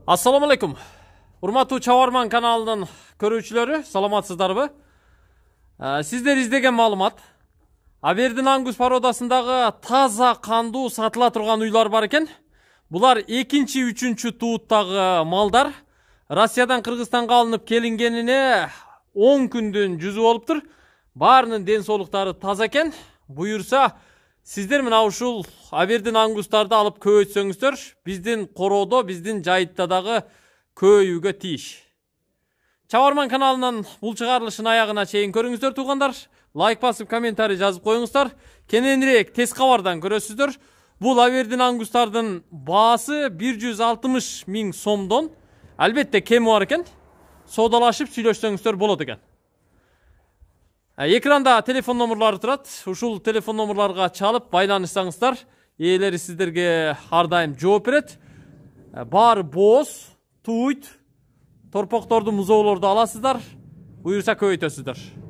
Assalamu alaikum. Урматтуу Чабарман каналынын көрүүчүлөрү, саламатсыздарбы? Сиздер издеген маалымат. Абердин ангус породасындагы таза кандуу сатыла турган уйлар бар экен. Булар 2-3 тууттагы малдар. Россиядан Кыргызстанга алынып келингенине 10 күндүн жүзү болуптур. Баарынын ден соолуктары таза экен. Буюрса, сиздер менен ушул Абердин ангустарды алып көбөйтсөңүздөр, биздин короодо, биздин жайытта дагы көбөйүүгө тийиш. Чабарман каналынын бул чыгарылышын аягына чейин көрүңүздөр туугандар. Лайк басып, комментарий жазып коюңуздар. Кененирээк тез кабардан көрөсүздөр. Бул Абердин ангустардын баасы 160 000 сомдон. Албетте кеми бар экен. Соодалашып сүйлөшсөңүздөр болот экен. Экранда телефон номерлары турат. Ушул телефон номерларга чалып байланышсаңыздар, ээлери сиздерге ар дайым жооп берет. Баары бооз, туйт, торпокторду, музоолорду аласыздар, буюрса көбөйтөсүздөр.